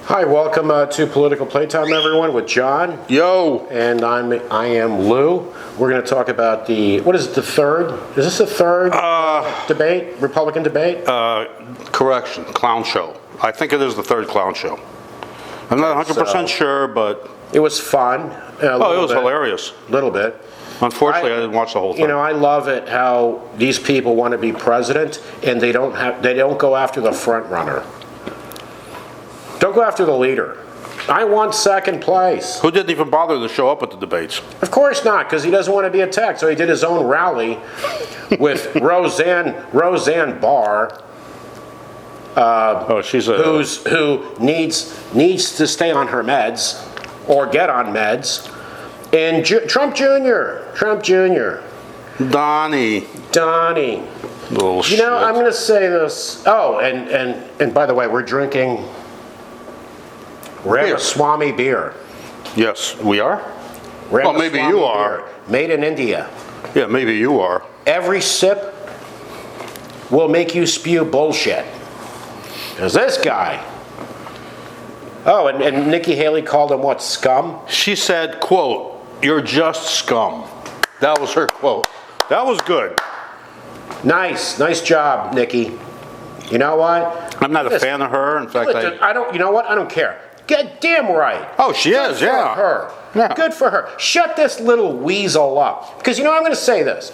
Hi, welcome to Political Playtime, everyone, with John. Yo. And I am Lou. We're going to talk about what is it, the third? Is this the third debate, Republican debate? Correction, clown show. I think it is the third clown show. I'm not 100% sure, but... It was fun. It was hilarious. A little bit. Unfortunately, I didn't watch the whole thing. You know, I love it how these people want to be president, and they don't go after the front runner. Don't go after the leader. I want second place. Who didn't even bother to show up at the debates? Of course not, because he doesn't want to be attacked. So he did his own rally with Roseanne Barr, who needs to stay on her meds or get on meds, and Trump Jr. Donnie. Little shit. I'm going to say this. Oh, and by the way, we're drinking Ramaswamy beer. Yes, we are? Well, maybe you are. Beer, made in India. Yeah, maybe you are. Every sip will make you spew bullshit. Because this guy... Oh, and Nikki Haley called him what, scum? She said, quote, "You're just scum." That was her quote. That was good. Nice job, Nikki. You know what? I'm not a fan of her. In fact, I don't. You know what? I don't care. Get damn right. Oh, she is. Yeah. Good for her. Yeah. Good for her. Shut this little weasel up. Because I'm going to say this.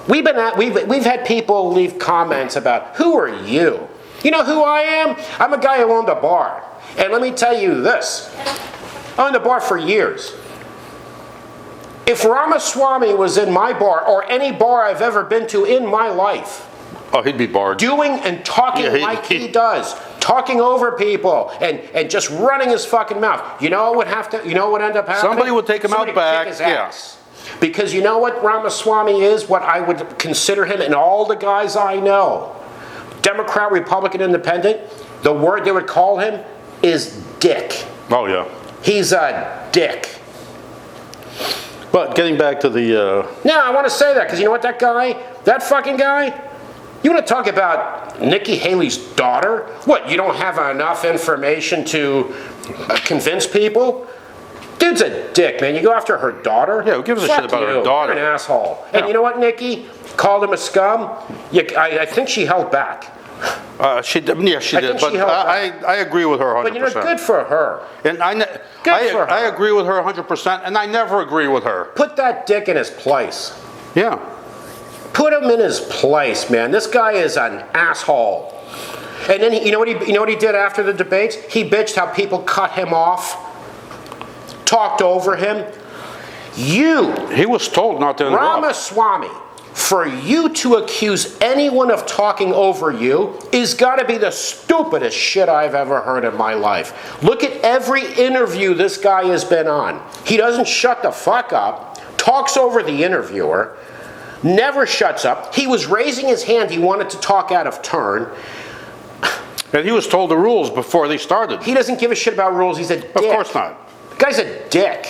We've had people leave comments about, who are you? You know who I am? I'm a guy who owned a bar. And let me tell you this. I owned a bar for years. If Ramaswamy was in my bar, or any bar I've ever been to in my life, oh, he'd be barred. Doing and talking like he does, talking over people, and just running his fucking mouth. You know what ended up happening? Somebody would take him out back. Kick his ass. Because you know what Ramaswamy is, what I would consider him, and all the guys I know, Democrat, Republican, Independent, the word they would call him is dick. Oh, yeah. He's a dick. But getting back to the... No, I want to say that, because you know what, that fucking guy, you want to talk about Nikki Haley's daughter? What, you don't have enough information to convince people? Dude's a dick, man. You go after her daughter? Yeah, who gives a shit about her daughter? You're an asshole. Yeah. And you know what, Nikki? Called him a scum. I think she held back. She did. But I agree with her 100%. But good for her. And I agree with her 100%, and I never agree with her. Put that dick in his place. Yeah. Put him in his place, man. This guy is an asshole. And then you know what he did after the debates? He bitched how people cut him off, talked over him. He was told not to interrupt. Ramaswamy, for you to accuse anyone of talking over you is got to be the stupidest shit I've ever heard in my life. Look at every interview this guy has been on. He doesn't shut the fuck up, talks over the interviewer, never shuts up. He was raising his hand. He wanted to talk out of turn. And he was told the rules before they started. He doesn't give a shit about rules. He's a dick. Of course not. The guy's a dick.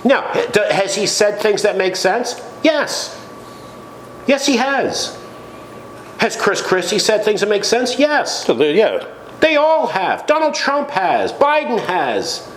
Now, has he said things that make sense? Yes. Yes, he has. Has Chris Christie said things that make sense? Yes. Yeah. They all have. Donald Trump has. Biden has.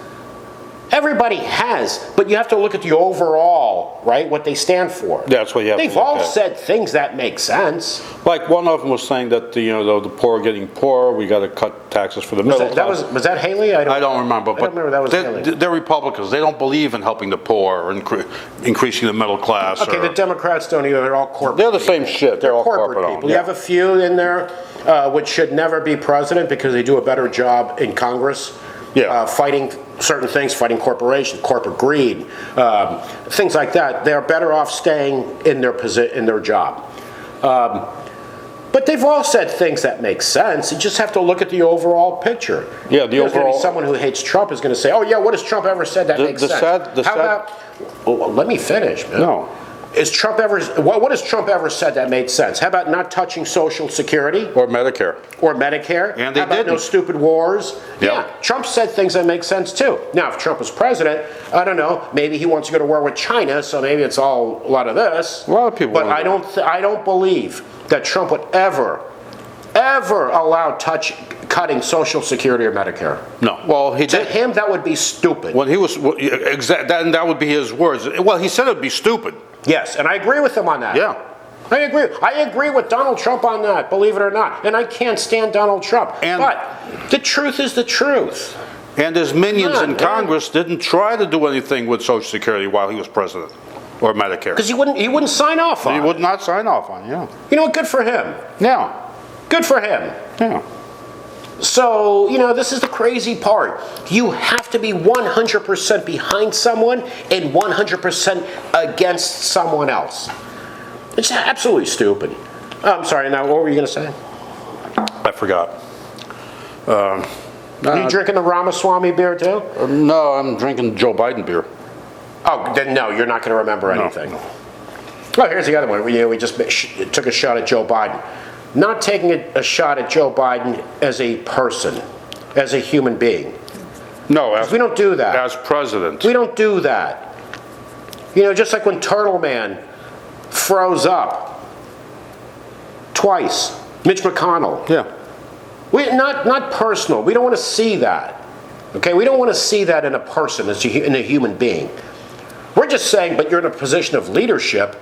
Everybody has. But you have to look at the overall, right, what they stand for. That's what you have to They've look all at. said things that make sense. Like one of them was saying that the poor are getting poorer. We got to cut taxes for the middle class. Was that Haley? I don't remember. I don't remember that was Haley. They're Republicans. They don't believe in helping the poor or increasing the middle class. Okay, the Democrats don't either. They're all corporate. They're the same shit. They're all corporate people. You have a few in there which should never be president because they do a better job in Congress. Yeah. Fighting certain things, fighting corporations, corporate greed, things like that. They're better off staying in their job. But they've all said things that make sense. You just have to look at the overall picture. Yeah, There's going to be someone who hates Trump is going to say, "Oh yeah, what has Trump ever said that makes sense?" Well, let me finish, man. No. What has Trump ever said that made sense? How about not touching Social Security? Or Medicare. And they didn't. No stupid wars? Yep. Yeah, Trump said things that make sense too. Now, if Trump was president, I don't know, maybe he wants to go to war with China, so maybe it's all a lot of this. A lot of people. But I don't believe that Trump would ever allow cutting Social Security or Medicare. No. Well, he To did. him, that would be stupid. When he was, that would be his words. Well, he said it would be stupid. Yes, and I agree with him on that. Yeah. I agree. I agree with Donald Trump on that, believe it or not. And I can't stand Donald Trump. But the truth is the truth. And his minions in Congress didn't try to do anything with Social Security while he was president, or Medicare. Because he wouldn't sign off on it. He would not sign off on it, yeah. You know what? Good for him. Yeah. Good for him. Yeah. So, this is the crazy part. You have to be 100% behind someone and 100% against someone else. It's absolutely stupid. I'm sorry, now what were you going to say? I forgot. Are you drinking the Ramaswamy beer too? No, I'm drinking Joe Biden beer. Oh, then no, you're not going to remember anything. No. Oh, here's the other one. We just took a shot at Joe Biden. Not taking a shot at Joe Biden as a person, as a human being. No, We don't do that. as president. We don't do that. Just like when Turtle Man froze up twice. Mitch McConnell. Yeah. Not personal. We don't want to see that. Okay? We don't want to see that in a person, in a human being. We're just saying, but you're in a position of leadership.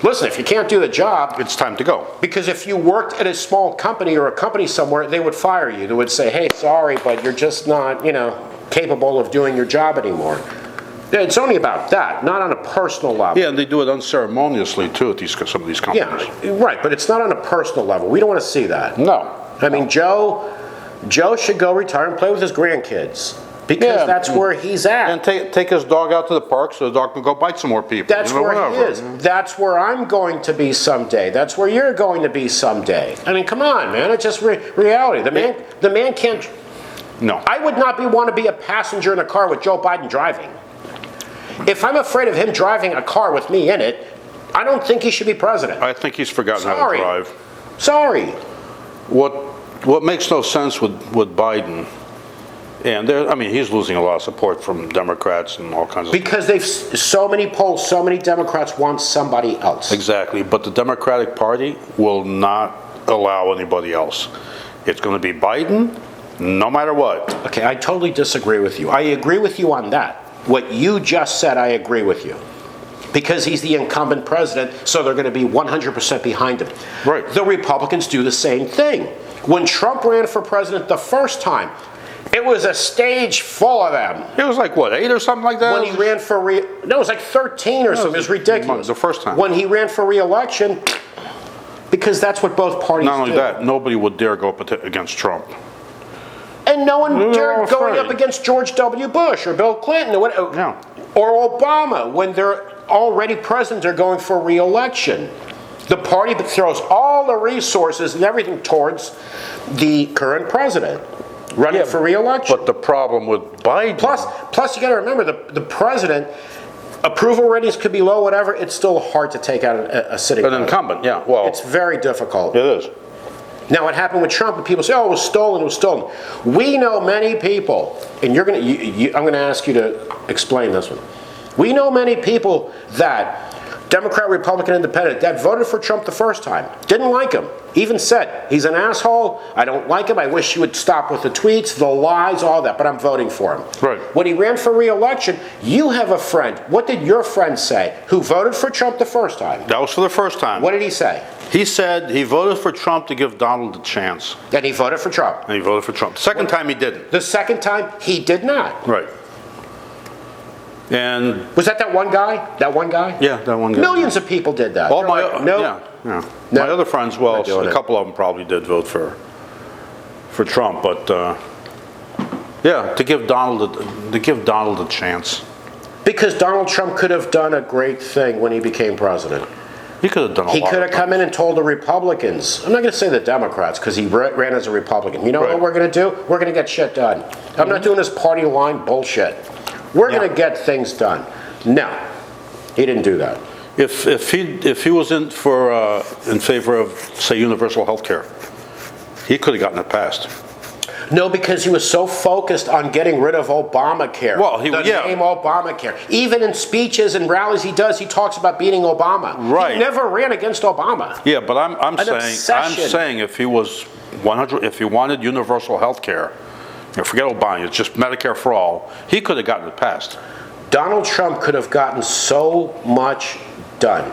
Listen, if you can't do the job, It's time to go. because if you worked at a small company or a company somewhere, they would fire you. They would say, hey, sorry, but you're just not, capable of doing your job anymore. It's only about that, not on a personal level. Yeah, and they do it unceremoniously, too, at some of these companies. Yeah, right, but it's not on a personal level. We don't want to see that. No. I mean, Joe should go retire and play with his grandkids because Yeah. that's where he's at. And take his dog out to the park so the dog can go bite some more people. That's where he whatever. is. That's where I'm going to be someday. That's where you're going to be someday. I mean, come on, man. It's just reality. The man can't. No. I would not want to be a passenger in a car with Joe Biden driving. If I'm afraid of him driving a car with me in it, I don't think he should be president. I think he's forgotten how Sorry. to drive. Sorry. What makes no sense with Biden, and he's losing a lot of support from Democrats and all kinds of Because so many polls, so many Democrats want somebody else. Exactly, but the Democratic Party will not allow anybody else. It's going to be Biden, no matter what. Okay, I totally disagree with you. I agree with you on that. What you just said, I agree with you. Because he's the incumbent president, so they're going to be 100% behind him. Right. The Republicans do the same thing. When Trump ran for president the first time, it was a stage full of them. It was like, what, 8 or something like that? When he ran for no, it was like 13 or something. It was ridiculous. The first time. When he ran for re-election, because that's what both parties Not only do. that, nobody would dare go up against Trump. And no one They were dared going afraid. up against George W. Bush or Bill Clinton or No. Obama when they're already president, they're going for re-election. The party throws all the resources and everything towards the current president running for re-election. But the problem with Biden... Plus you got to remember, the president, approval ratings could be low, whatever, it's still hard to take out a sitting An president. incumbent, yeah. Well, It's very difficult. it is. Now, what happened with Trump, and people say, oh, it was stolen. We know many people, and I'm going to ask you to explain this one. We know many people that, Democrat, Republican, Independent, that voted for Trump the first time, didn't like him, even said, he's an asshole, I don't like him, I wish he would stop with the tweets, the lies, all that, but I'm voting for him. Right. When he ran for re-election, you have a friend, what did your friend say, who voted for Trump the first time? That was for the first time. What did he say? He said he voted for Trump to give Donald a chance. And he voted for Trump. And he voted for Trump. The second time he didn't. The second time, he did not. Right. And... Was that one guy? That one guy? Yeah, that one guy. Millions of people did that. All They're my... like, no. Yeah. No. My other friends, well, Not doing a it. couple of them probably did vote for Trump, but yeah, to give Donald a chance. Because Donald Trump could have done a great thing when he became president. He could have done a lot. He could have come in and told the Republicans, I'm not going to say the Democrats, because he ran as a Republican. You know Right. what we're going to do? We're going to get shit done. I'm not doing this party line bullshit. We're going to get things done. No, he didn't do that. If he was in favor of, say, universal health care, he could have gotten it passed. No, because he was so focused on getting rid of Obamacare. Well, the name Obamacare. Even in speeches and rallies he talks about beating Obama. Right. He never ran against Obama. Yeah, but I'm obsession. saying if he was if he wanted universal health care, forget Obama, it's just Medicare for all, he could have gotten it passed. Donald Trump could have gotten so much done.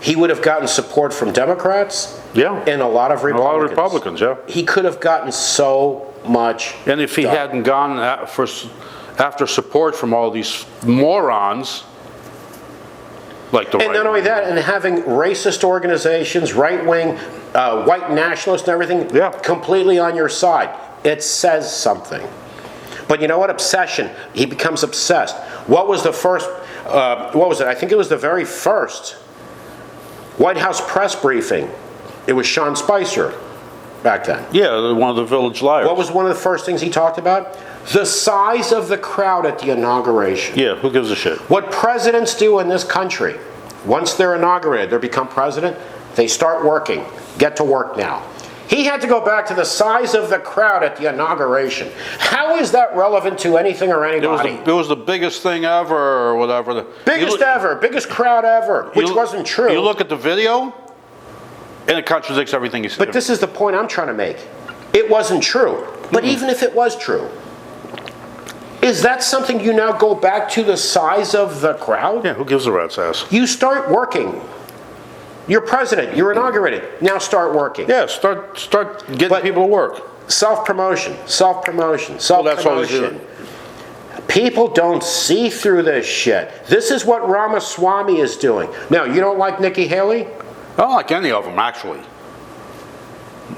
He would have gotten support from Democrats and a lot of Republicans. He could have gotten so much And if he done. hadn't gone after support from all these morons, like the And not only that, and having racist organizations, right-wing, white nationalists and everything completely on your side, it says something. But you know what? Obsession. He becomes obsessed. What was the first, what was it? I think it was the very first White House press briefing. It was Sean Spicer back then. Yeah, one of the village liars. What was one of the first things he talked about? The size of the crowd at the inauguration. Yeah, who gives a shit? What presidents do in this country, once they're inaugurated, they become president, they start working. Get to work now. He had to go back to the size of the crowd at the inauguration. How is that relevant to anything or anybody? It was the biggest thing ever, or whatever. Biggest ever, biggest crowd ever, which wasn't true. You look at the video, and it contradicts everything he said. But this is the point I'm trying to make. It wasn't true. But even if it was true, is that something you now go back to the size of the crowd? Yeah, who gives a rat's ass? You start working. You're president. You're inaugurated. Now start working. Yeah, start getting people to work. Self-promotion, self-promotion, that's what he's self-promotion. doing. People don't see through this shit. This is what Ramaswamy is doing. Now, you don't like Nikki Haley? I don't like any of them, actually.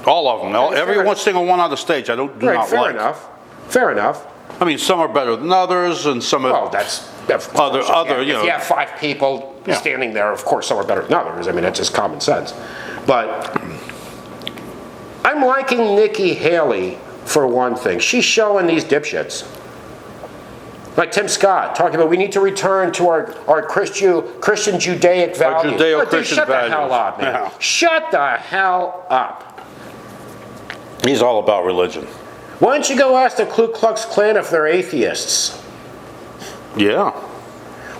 All of them. Every single one on the stage, I do not like. Fair enough. Fair enough. I mean, some are better than others, and some are... Well, that's other, if you have 5 people standing there, of course some are better than others. I mean, that's just common sense. But I'm liking Nikki Haley for one thing. She's showing these dipshits. Like Tim Scott, talking about we need to return to our Christian Judaic values. Judeo-Christian shut values. the hell up, man. Yeah. Shut the hell up. He's all about religion. Why don't you go ask the Ku Klux Klan if they're atheists? Yeah.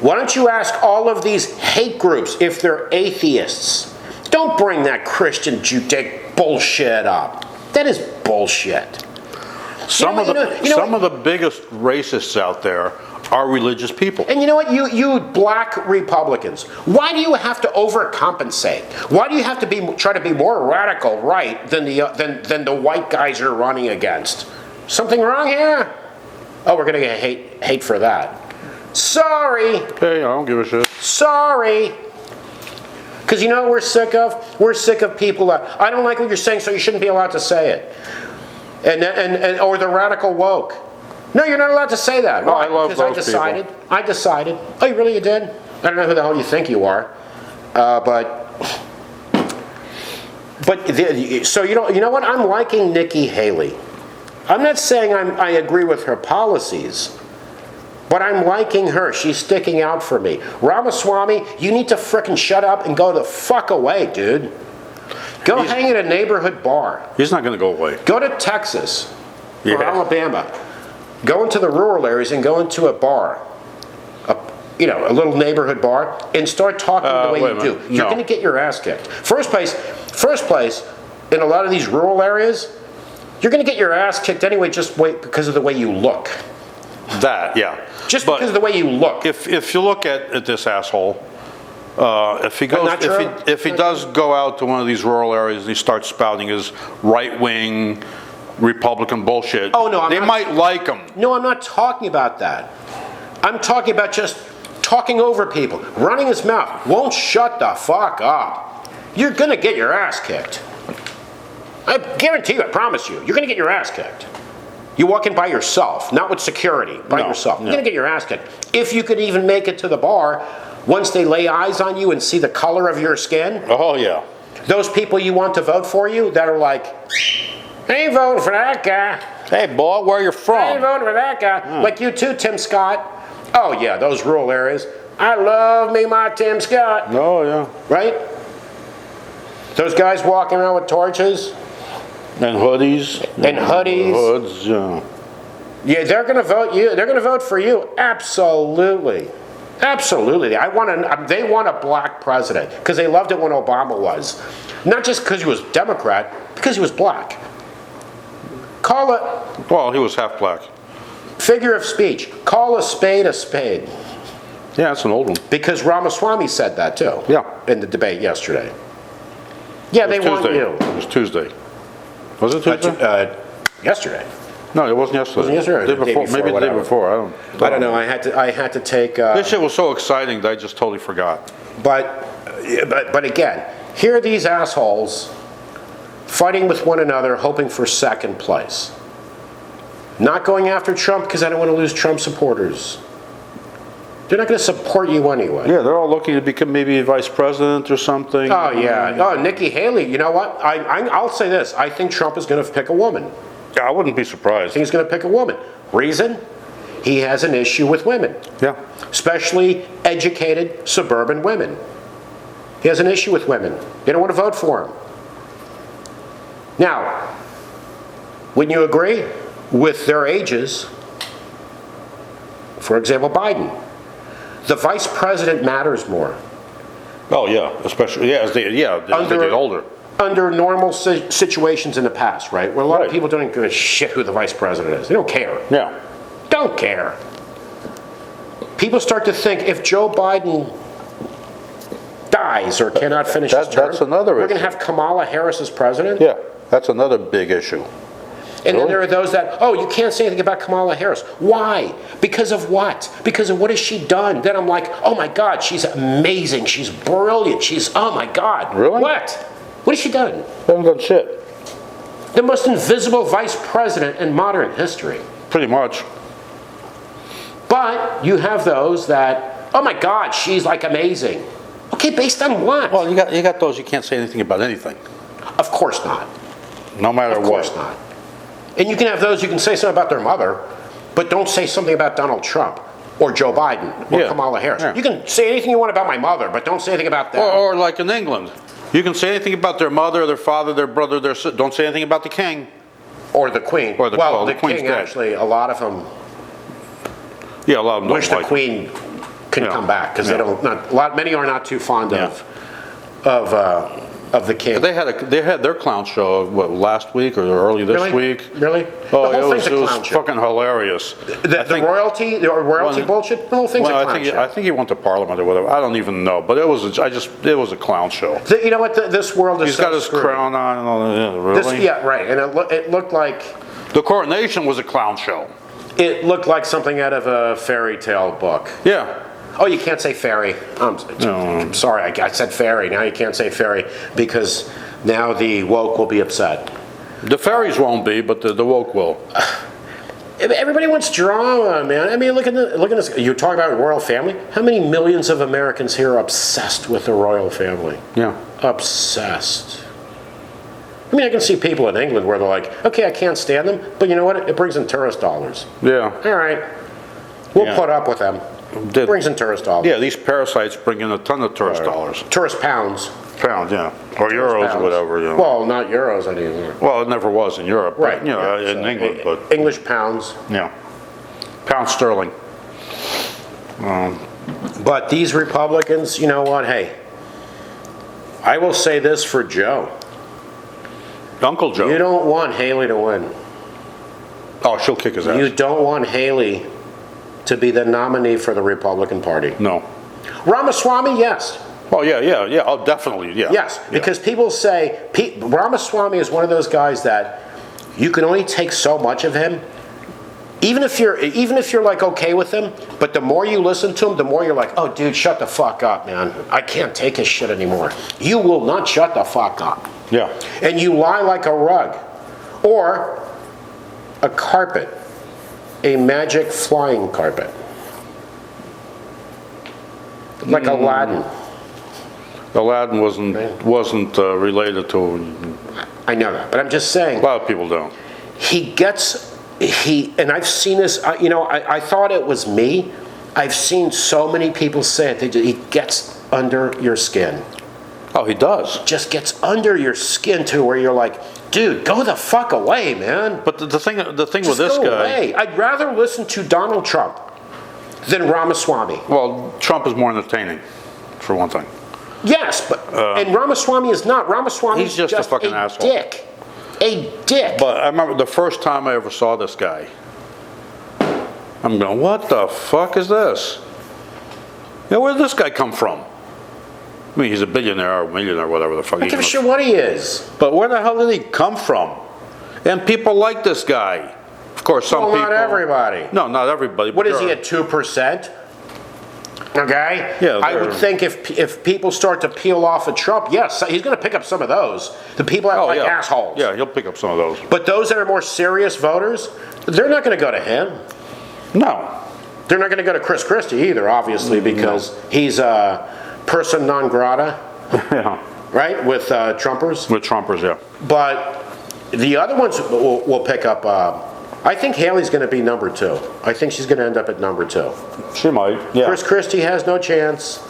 Why don't you ask all of these hate groups if they're atheists? Don't bring that Christian Judaic bullshit up. That is bullshit. Some of the biggest racists out there are religious people. And you know what, you black Republicans, why do you have to overcompensate? Why do you have to try to be more radical right than the white guys you're running against? Something wrong here? Oh, we're gonna get hate for that. Sorry. Hey, I don't give a shit. Sorry. Because you know what we're sick of? We're sick of people that, I don't like what you're saying, so you shouldn't be allowed to say it. Or the radical woke. No, you're not allowed to say that. No, Why? I love Because those people. I decided. Oh, you really did? I don't know who the hell you think you are. So you know what? I'm liking Nikki Haley. I'm not saying I agree with her policies, but I'm liking her. She's sticking out for me. Ramaswamy, you need to frickin' shut up and go the fuck away, dude. Go hang at a neighborhood bar. He's not going to go away. Go to Texas or Alabama. Go into the rural areas and go into a bar, a little neighborhood bar, and start talking the way you do. You're going to get your ass kicked. First place, in a lot of these rural areas, you're going to get your ass kicked anyway because of the way you look. Just because of the way you look. If you look at this asshole, if he does go out to one of these rural areas and he starts spouting his right-wing Republican bullshit, they might like him. No, I'm not talking about that. I'm talking about just talking over people, running his mouth. Won't shut the fuck up. You're gonna get your ass kicked. I guarantee you, I promise you, you're gonna get your ass kicked. You walk in by yourself, not with security, by yourself. You're gonna get your ass kicked. If you could even make it to the bar, once they lay eyes on you and see the color of your skin. Oh, yeah. Those people you want to vote for you that are like, I ain't voting for that guy. Hey, boy, where you from? I ain't voting for that guy. Like you too, Tim Scott. Oh, yeah, those rural areas. I love me my Tim Scott. Oh, yeah. Right? Those guys walking around with torches. And hoodies. Hoods, yeah. Yeah, they're going to vote you. They're going to vote for you. Absolutely. Absolutely. They want a black president because they loved it when Obama was. Not just because he was Democrat, because he was black. Call it... Well, he was half black. Figure of speech. Call a spade a spade. Yeah, that's an old one. Because Ramaswamy said that too. Yeah. In the debate yesterday. Yeah, they want you. It was Tuesday. Was it Tuesday? Yesterday. No, it wasn't yesterday. Wasn't yesterday or the day before, maybe the day before. I don't know. I had to take. This shit was so exciting that I just totally forgot. But again, here are these assholes fighting with one another, hoping for second place. Not going after Trump because I don't want to lose Trump supporters. They're not going to support you anyway. Yeah, they're all looking to become maybe vice president or something. Oh yeah. Oh, Nikki Haley. You know what? I'll say this. I think Trump is going to pick a woman. Yeah, I wouldn't be surprised. I think he's going to pick a woman. Reason? He has an issue with women. Yeah. Especially educated suburban women. He has an issue with women. They don't want to vote for him. Now, wouldn't you agree with their ages? For example, Biden. The vice president matters more. Oh yeah, especially as they get older. Under normal situations in the past, right? Where a lot of people don't give a shit who the vice president is. They don't care. Yeah. Don't care. People start to think if Joe Biden dies or cannot finish his term, that's another we're issue. going to have Kamala Harris as president? Yeah, that's another big issue. And then there are those that, oh, you can't say anything about Kamala Harris. Why? Because of what? Because of what has she done? Then I'm like, oh my God, she's amazing. She's brilliant. Oh my God. Really? What? What has she done? They haven't done shit. The most invisible vice president in modern history. Pretty much. But you have those that, oh my God, she's like amazing. Okay, based on what? Well, you got those you can't say anything about anything. Of course not. No matter what. Of course not. And you can have those you can say something about their mother, but don't say something about Donald Trump or Joe Biden or Kamala Harris. Yeah. You can say anything you want about my mother, but don't say anything about them. Or like in England, you can say anything about their mother, their father, their brother, don't say anything about the king. Or the queen. Or the king, dead. Actually, a lot of them. Yeah, a lot of them wish the queen can come back because many are not too fond of the king. They had their clown show last week or early this week. Really? Oh, the whole it was fucking hilarious. The royalty bullshit. The whole thing's a clown show. I think he went to Parliament or whatever. I don't even know, but it was a clown show. You know what? This world is. He's got his crown on and all that. Really? Right. And it looked like the coronation was a clown show. It looked like something out of a fairy tale book. Yeah. Oh, you can't say fairy. I'm sorry, I said fairy. Now you can't say fairy because now the woke will be upset. The fairies won't be, but the woke will. Everybody wants drama, man. I mean, look at this. You're talking about royal family. How many millions of Americans here are obsessed with the royal family? Yeah. Obsessed. I mean, I can see people in England where they're like, okay, I can't stand them, but you know what? It brings in tourist dollars. Yeah. All right. We'll put up with them. It brings in tourist dollars. Yeah, these parasites bring in a ton of tourist dollars. Tourist pounds. Pounds, yeah. Or euros or whatever, yeah. Well, not euros anymore. Well, it never was in Europe. Right. But, in England. But English pounds. Yeah. Pound sterling. But these Republicans, you know what? Hey, I will say this for Joe. Uncle Joe. You don't want Haley to win. Oh, she'll kick his ass. You don't want Haley to be the nominee for the Republican Party. No. Ramaswamy, yes. Oh, yeah. Oh, definitely, yeah. Yes, because people say, Ramaswamy is one of those guys that you can only take so much of him. Even if you're like okay with him, but the more you listen to him, the more you're like, oh dude, shut the fuck up, man. I can't take his shit anymore. You will not shut the fuck up. Yeah. And you lie like a rug. Or a carpet. A magic flying carpet. Like Aladdin. Aladdin wasn't related to... I know that, but I'm just saying. A lot of people don't. And I've seen this, I thought it was me. I've seen so many people say it. He gets under your skin. Oh, he does. Just gets under your skin to where you're like, dude, go the fuck away, man. But the thing with this go guy... away. I'd rather listen to Donald Trump than Ramaswamy. Well, Trump is more entertaining, for one thing. Yes, but and Ramaswamy is not. Ramaswamy is just a fucking asshole. Dick. A dick. But I remember the first time I ever saw this guy, I'm going, what the fuck is this? Yeah, where did this guy come from? I mean, he's a billionaire or millionaire, whatever the fuck. I don't give a shit what he is. But where the hell did he come from? And people like this guy. Of course, some people. Not everybody. No, not everybody. What is he at 2%? Okay. Yeah. I would think if people start to peel off of Trump, yes, he's going to pick up some of those. The people that like assholes. Yeah, he'll pick up some of those. But those that are more serious voters, they're not going to go to him. No. They're not going to go to Chris Christie either, obviously, because he's a person non grata. Yeah. Right? With Trumpers. With Trumpers, yeah. But the other ones will pick up. I think Haley's going to be number 2. I think she's going to end up at number 2. She might, yeah. Chris Christie has no chance.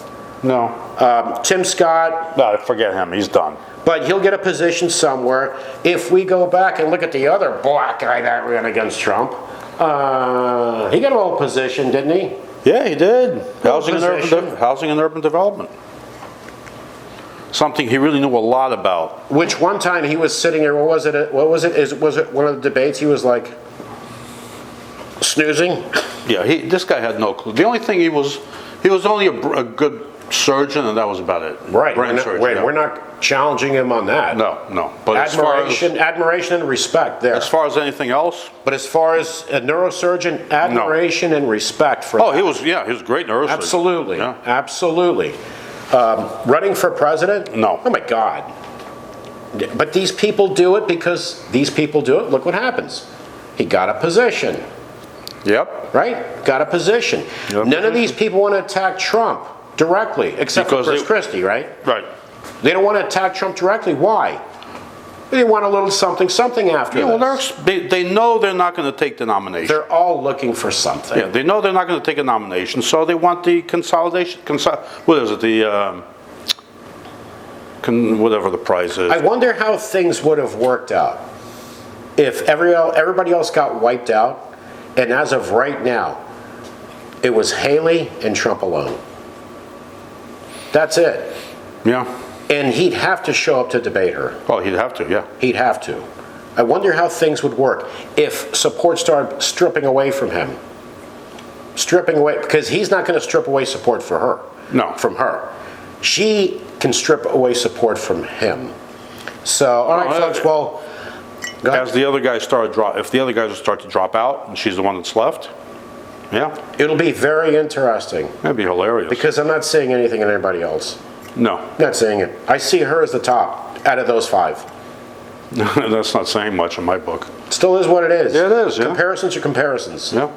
No. Tim Scott. No, forget him. He's done. But he'll get a position somewhere. If we go back and look at the other black guy that ran against Trump, he got a little position, didn't he? Yeah, he did. Housing and urban development. Something he really knew a lot about. Which one time he was sitting there, what was it? Was it one of the debates? He was like snoozing? Yeah, this guy had no clue. The only thing he was only a good surgeon, and that was about it. Right. We're not challenging him on that. No. But admiration and respect there. As far as anything else? But as far as a neurosurgeon, admiration and respect for that. He was a great neurosurgeon. Absolutely. Yeah. Absolutely. Running for president? No. Oh my God. But these people do it because these people do it. Look what happens. He got a position. Yep. Right? Got a position. None of these people want to attack Trump directly, except for Chris Christie, right? Right. They don't want to attack Trump directly. Why? They want a little something after this. Well, they know they're not going to take the nomination. They're all looking for something. Yeah, they know they're not going to take a nomination, so they want the consolidation. What is it? Whatever the prize is. I wonder how things would have worked out if everybody else got wiped out, and as of right now, it was Haley and Trump alone. That's it. Yeah. And he'd have to show up to debate her. Well, he'd have to, yeah. He'd have to. I wonder how things would work if support started stripping away from him. Stripping away, because he's not going to strip away support for her. No. From her. She can strip away support from him. So, all right, folks, well, as the other guys if the other guys start to drop out and she's the one that's left, yeah. It'll be very interesting. That'd be hilarious. Because I'm not seeing anything in anybody else. No. Not seeing it. I see her as the top out of those 5. That's not saying much in my book. Still is what it is. Yeah, it is, yeah. Comparisons are comparisons. Yeah.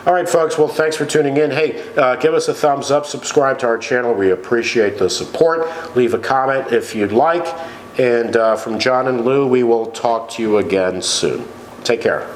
All right, folks. Well, thanks for tuning in. Hey, give us a thumbs up. Subscribe to our channel. We appreciate the support. Leave a comment if you'd like. And from John and Lou, we will talk to you again soon. Take care.